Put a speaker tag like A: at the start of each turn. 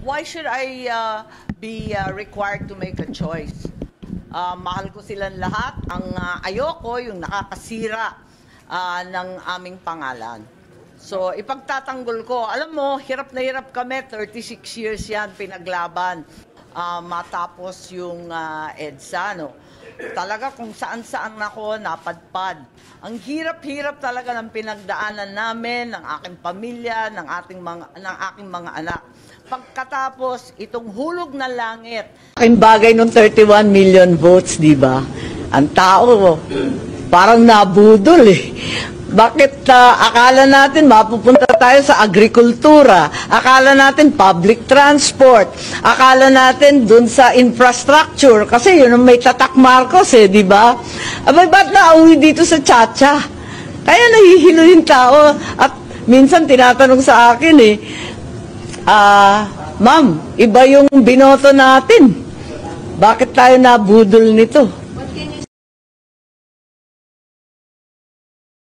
A: Why should I be required to make a choice? Mahal ko silang lahat. Ang ayoko, yung nakakasira ng aming pangalan. So, ipagtatanggol ko. Alam mo, hirap na hirap kami. 36 years yan pinaglaban. Matapos yung EDSA, no? Talaga kung saan-saan ako napadpad. Ang hirap-hirap talaga ng pinagdaanan namin, ng aking pamilya, ng aking mga anak. Pagkatapos, itong hulog na langit.
B: Aking bagay nung 31 million votes, di ba? Ang tao, parang nabudol eh. Bakit akala natin mapupunta tayo sa agrikultura, akala natin public transport, akala natin dun sa infrastructure, kasi yun ang may tatak Marcos eh, di ba? Abay, ba't nauwi dito sa Chacha? Kaya nahihilo yung tao at minsan tinatanong sa akin eh, ma'am, iba yung binoto natin. Bakit tayo nabudol nito?